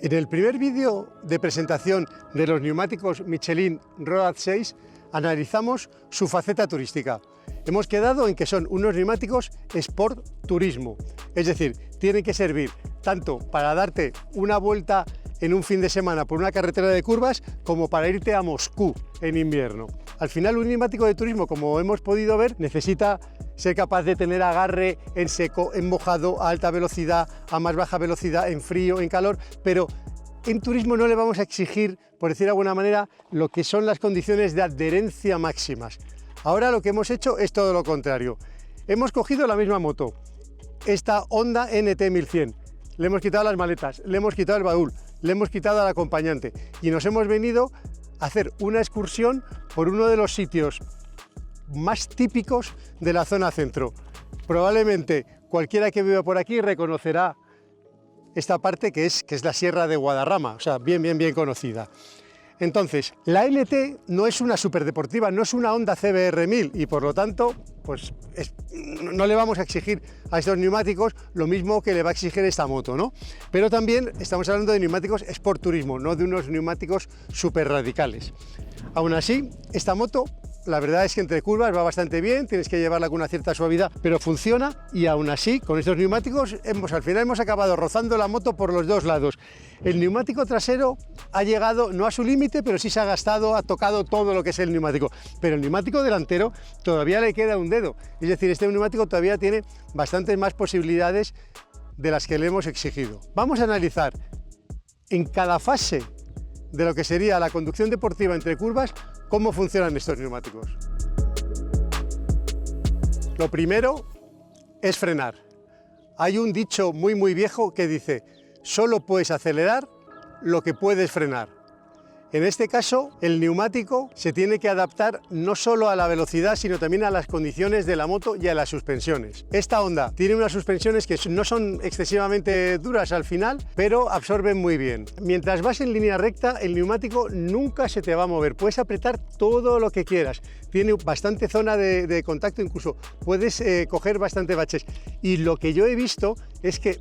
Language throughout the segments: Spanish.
En el primer vídeo de presentación de los neumáticos Michelin Road 6 analizamos su faceta turística. Hemos quedado en que son unos neumáticos Sport Turismo, es decir, tienen que servir tanto para darte una vuelta en un fin de semana por una carretera de curvas como para irte a Moscú en invierno. Al final, un neumático de turismo, como hemos podido ver, necesita ser capaz de tener agarre en seco, en mojado, a alta velocidad, a más baja velocidad, en frío, en calor, pero en turismo no le vamos a exigir, por decir de alguna manera, lo que son las condiciones de adherencia máximas. Ahora lo que hemos hecho es todo lo contrario. Hemos cogido la misma moto, esta Honda NT 1100, le hemos quitado las maletas, le hemos quitado el baúl, le hemos quitado al acompañante y nos hemos venido a hacer una excursión por uno de los sitios más típicos de la zona centro. Probablemente cualquiera que viva por aquí reconocerá esta parte que es la Sierra de Guadarrama, o sea, bien conocida. Entonces, la NT no es una superdeportiva, no es una Honda CBR 1000 y por lo tanto, pues no le vamos a exigir a estos neumáticos lo mismo que le va a exigir esta moto, ¿no? Pero también estamos hablando de neumáticos Sport Turismo, no de unos neumáticos súper radicales. Aún así, esta moto, la verdad es que entre curvas va bastante bien, tienes que llevarla con una cierta suavidad, pero funciona y aún así, con estos neumáticos, al final hemos acabado rozando la moto por los dos lados. El neumático trasero ha llegado, no a su límite, pero sí se ha gastado, ha tocado todo lo que es el neumático. Pero el neumático delantero todavía le queda un dedo, es decir, este neumático todavía tiene bastantes más posibilidades de las que le hemos exigido. Vamos a analizar en cada fase de lo que sería la conducción deportiva entre curvas, cómo funcionan estos neumáticos. Lo primero es frenar. Hay un dicho muy viejo que dice: solo puedes acelerar lo que puedes frenar. En este caso, el neumático se tiene que adaptar no solo a la velocidad, sino también a las condiciones de la moto y a las suspensiones. Esta Honda tiene unas suspensiones que no son excesivamente duras al final, pero absorben muy bien. Mientras vas en línea recta, el neumático nunca se te va a mover. Puedes apretar todo lo que quieras. Tiene bastante zona de contacto, incluso puedes coger bastante baches. Y lo que yo he visto es que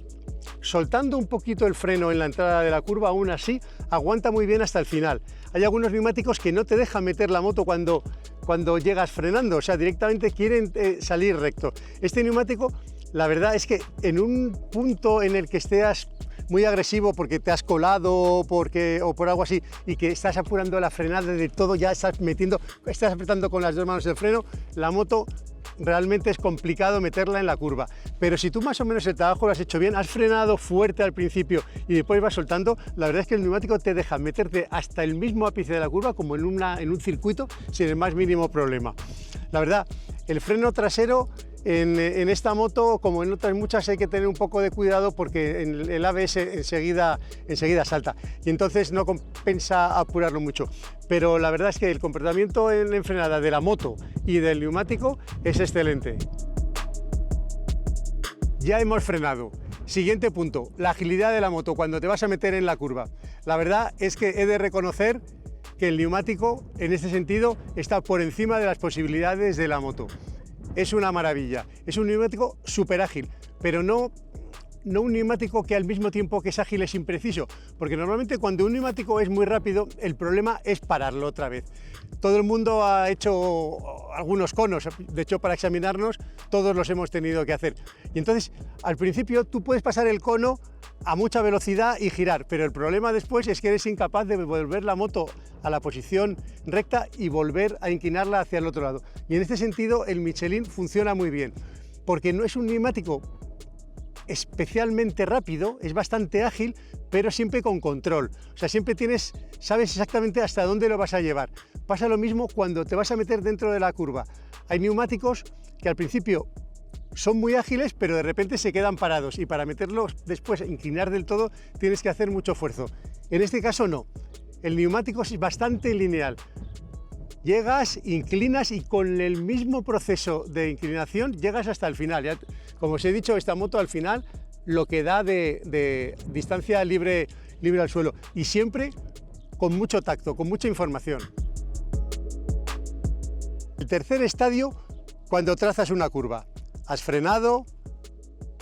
soltando un poquito el freno en la entrada de la curva, aún así aguanta muy bien hasta el final. Hay algunos neumáticos que no te dejan meter la moto cuando llegas frenando, o sea, directamente quieren salir recto. Este neumático, la verdad es que en un punto en el que estés muy agresivo porque te has colado o por algo así y que estás apurando la frenada de todo, ya estás apretando con las dos manos el freno, la moto realmente es complicado meterla en la curva. Pero si tú más o menos el trabajo lo has hecho bien, has frenado fuerte al principio y después vas soltando, la verdad es que el neumático te deja meterte hasta el mismo ápice de la curva como en un circuito sin el más mínimo problema. La verdad, el freno trasero en esta moto, como en otras muchas, hay que tener un poco de cuidado porque el ABS enseguida salta y entonces no compensa apurarlo mucho. Pero la verdad es que el comportamiento en frenada de la moto y del neumático es excelente. Ya hemos frenado. Siguiente punto, la agilidad de la moto cuando te vas a meter en la curva. La verdad es que he de reconocer que el neumático en este sentido está por encima de las posibilidades de la moto. Es una maravilla, es un neumático súper ágil, pero no un neumático que al mismo tiempo que es ágil es impreciso, porque normalmente cuando un neumático es muy rápido, el problema es pararlo otra vez. Todo el mundo ha hecho algunos conos, de hecho para examinarnos todos los hemos tenido que hacer. Y entonces al principio tú puedes pasar el cono a mucha velocidad y girar, pero el problema después es que eres incapaz de volver la moto a la posición recta y volver a inclinarla hacia el otro lado. Y en este sentido el Michelin funciona muy bien, porque no es un neumático especialmente rápido, es bastante ágil, pero siempre con control. O sea, siempre sabes exactamente hasta dónde lo vas a llevar. Pasa lo mismo cuando te vas a meter dentro de la curva. Hay neumáticos que al principio son muy ágiles, pero de repente se quedan parados y para meterlos después, inclinar del todo, tienes que hacer mucho esfuerzo. En este caso no, el neumático es bastante lineal. Llegas, inclinas y con el mismo proceso de inclinación llegas hasta el final. Ya, como os he dicho, esta moto al final lo que da de distancia libre al suelo y siempre con mucho tacto, con mucha información. El tercer estadio, cuando trazas una curva. Has frenado,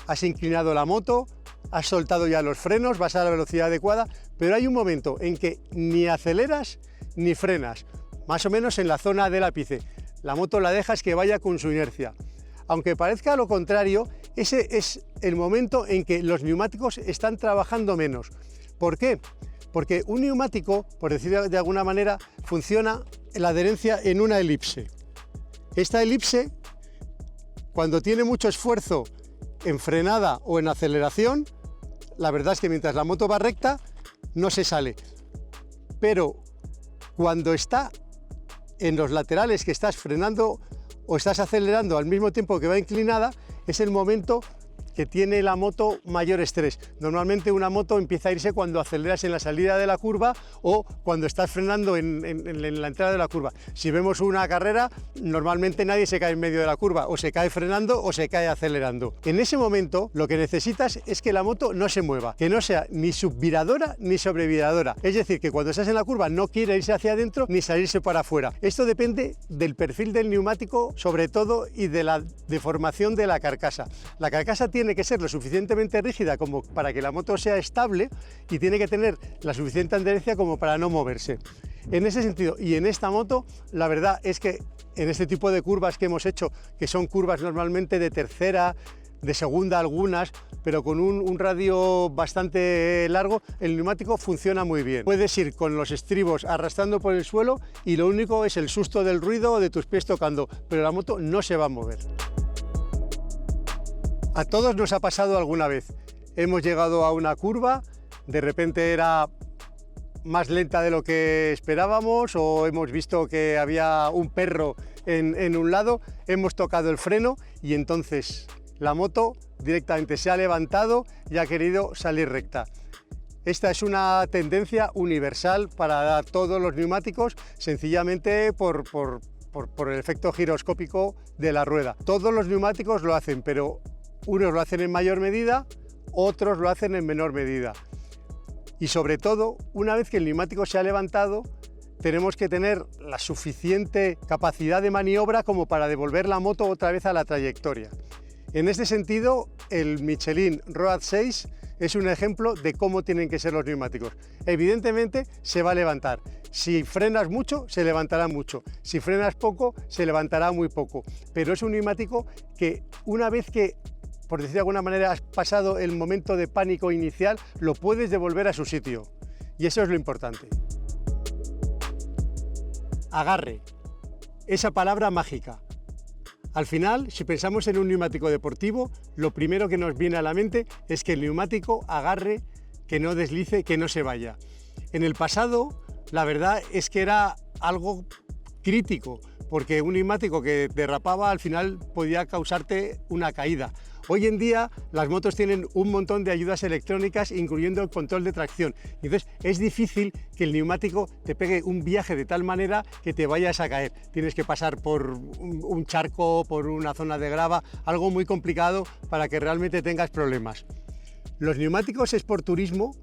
has inclinado la moto, has soltado ya los frenos, vas a la velocidad adecuada, pero hay un momento en que ni aceleras ni frenas, más o menos en la zona del ápice. La moto la dejas que vaya con su inercia. Aunque parezca lo contrario, ese es el momento en que los neumáticos están trabajando menos. ¿Por qué? Porque un neumático, por decirlo de alguna manera, funciona la adherencia en una elipse. Esta elipse, cuando tiene mucho esfuerzo en frenada o en aceleración, la verdad es que mientras la moto va recta, no se sale. Pero cuando está en los laterales, que estás frenando o estás acelerando al mismo tiempo que va inclinada, es el momento que tiene la moto mayor estrés. Normalmente una moto empieza a irse cuando aceleras en la salida de la curva o cuando estás frenando en la entrada de la curva. Si vemos una carrera, normalmente nadie se cae en medio de la curva, o se cae frenando o se cae acelerando. En ese momento lo que necesitas es que la moto no se mueva, que no sea ni subviradora ni sobreviradora. Es decir, que cuando estás en la curva no quiere irse hacia adentro ni salirse para afuera. Esto depende del perfil del neumático, sobre todo, y de la deformación de la carcasa. La carcasa tiene que ser lo suficientemente rígida como para que la moto sea estable y tiene que tener la suficiente adherencia como para no moverse. En ese sentido, y en esta moto, la verdad es que en este tipo de curvas que hemos hecho, que son curvas normalmente de tercera, de segunda algunas, pero con un radio bastante largo, el neumático funciona muy bien. Puedes ir con los estribos arrastrando por el suelo y lo único es el susto del ruido o de tus pies tocando, pero la moto no se va a mover. A todos nos ha pasado alguna vez. Hemos llegado a una curva, de repente era más lenta de lo que esperábamos, o hemos visto que había un perro en un lado, hemos tocado el freno y entonces la moto directamente se ha levantado y ha querido salir recta. Esta es una tendencia universal para todos los neumáticos, sencillamente por el efecto giroscópico de la rueda. Todos los neumáticos lo hacen, pero unos lo hacen en mayor medida, otros lo hacen en menor medida. Y sobre todo, una vez que el neumático se ha levantado, tenemos que tener la suficiente capacidad de maniobra como para devolver la moto otra vez a la trayectoria. En este sentido, el Michelin Road 6 es un ejemplo de cómo tienen que ser los neumáticos. Evidentemente se va a levantar. Si frenas mucho, se levantará mucho. Si frenas poco, se levantará muy poco. Pero es un neumático que una vez que, por decir de alguna manera, has pasado el momento de pánico inicial, lo puedes devolver a su sitio. Y eso es lo importante. Agarre. Esa palabra mágica. Al final, si pensamos en un neumático deportivo, lo primero que nos viene a la mente es que el neumático agarre, que no deslice, que no se vaya. En el pasado, la verdad es que era algo crítico, porque un neumático que derrapaba al final podía causarte una caída. Hoy en día las motos tienen un montón de ayudas electrónicas, incluyendo el control de tracción. Entonces es difícil que el neumático te pegue un viaje de tal manera que te vayas a caer. Tienes que pasar por un charco, por una zona de grava, algo muy complicado para que realmente tengas problemas. Los neumáticos Sport Turismo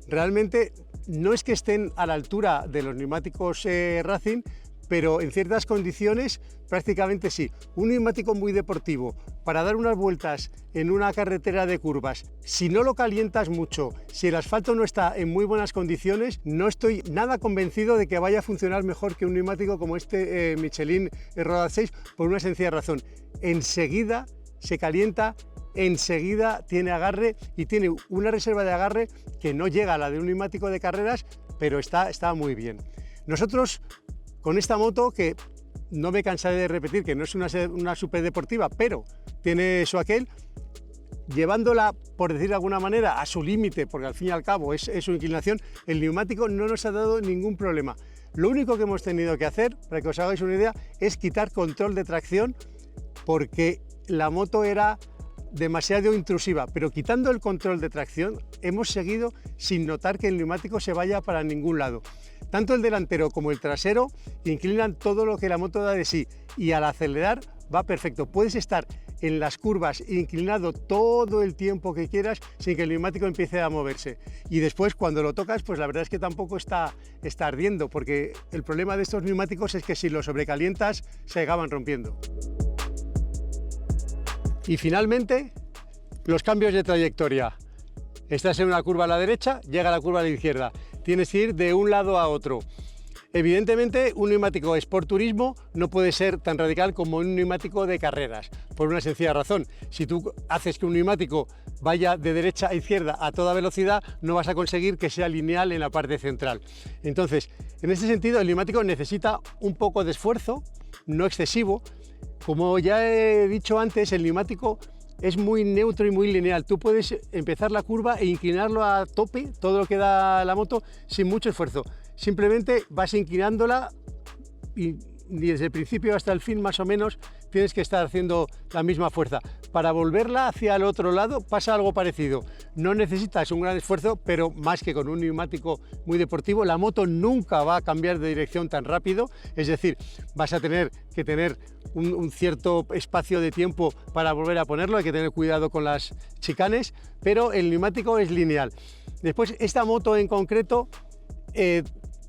realmente no es que estén a la altura de los neumáticos Racing, pero en ciertas condiciones prácticamente sí. Un neumático muy deportivo para dar unas vueltas en una carretera de curvas, si no lo calientas mucho, si el asfalto no está en muy buenas condiciones, no estoy nada convencido de que vaya a funcionar mejor que un neumático como este Michelin Road 6, por una sencilla razón. Enseguida se calienta, enseguida tiene agarre y tiene una reserva de agarre que no llega a la de un neumático de carreras, pero está muy bien. Nosotros, con esta moto, que no me cansaré de repetir que no es una superdeportiva, pero tiene eso aquel, llevándola, por decir de alguna manera, a su límite, porque al fin y al cabo es su inclinación, el neumático no nos ha dado ningún problema. Lo único que hemos tenido que hacer, para que os hagáis una idea, es quitar control de tracción, porque la moto era demasiado intrusiva, pero quitando el control de tracción hemos seguido sin notar que el neumático se vaya para ningún lado. Tanto el delantero como el trasero inclinan todo lo que la moto da de sí y al acelerar va perfecto. Puedes estar en las curvas inclinado todo el tiempo que quieras sin que el neumático empiece a moverse. Y después, cuando lo tocas, pues la verdad es que tampoco está ardiendo, porque el problema de estos neumáticos es que si los sobrecalientas se acaban rompiendo. Y finalmente, los cambios de trayectoria. Estás en una curva a la derecha, llega la curva a la izquierda. Tienes que ir de un lado a otro. Evidentemente, un neumático Sport Turismo no puede ser tan radical como un neumático de carreras, por una sencilla razón. Si tú haces que un neumático vaya de derecha a izquierda a toda velocidad, no vas a conseguir que sea lineal en la parte central. Entonces, en ese sentido, el neumático necesita un poco de esfuerzo, no excesivo. Como ya he dicho antes, el neumático es muy neutro y muy lineal. Tú puedes empezar la curva e inclinarlo a tope, todo lo que da la moto, sin mucho esfuerzo. Simplemente vas inclinándola y desde el principio hasta el fin más o menos tienes que estar haciendo la misma fuerza. Para volverla hacia el otro lado pasa algo parecido. No necesitas un gran esfuerzo, pero más que con un neumático muy deportivo, la moto nunca va a cambiar de dirección tan rápido. Es decir, vas a tener que tener un cierto espacio de tiempo para volver a ponerlo, hay que tener cuidado con las chicanes, pero el neumático es lineal. Después, esta moto en concreto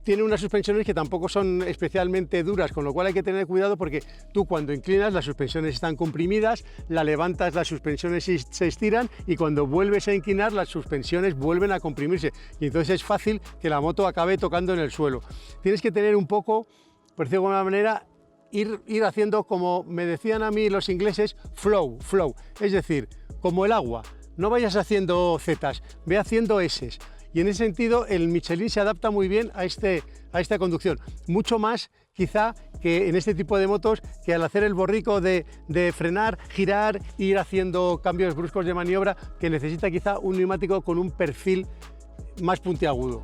tiene unas suspensiones que tampoco son especialmente duras, con lo cual hay que tener cuidado porque tú cuando inclinas las suspensiones están comprimidas, la levantas, las suspensiones se estiran y cuando vuelves a inclinar las suspensiones vuelven a comprimirse y entonces es fácil que la moto acabe tocando en el suelo. Tienes que tener un poco, por decirlo de alguna manera, ir haciendo, como me decían a mí los ingleses, flow, es decir, como el agua. No vayas haciendo zetas, ve haciendo eses. Y en ese sentido el Michelin se adapta muy bien a esta conducción, mucho más quizá que en este tipo de motos, que al hacer el borrico de frenar, girar e ir haciendo cambios bruscos de maniobra, que necesita quizá un neumático con un perfil más puntiagudo.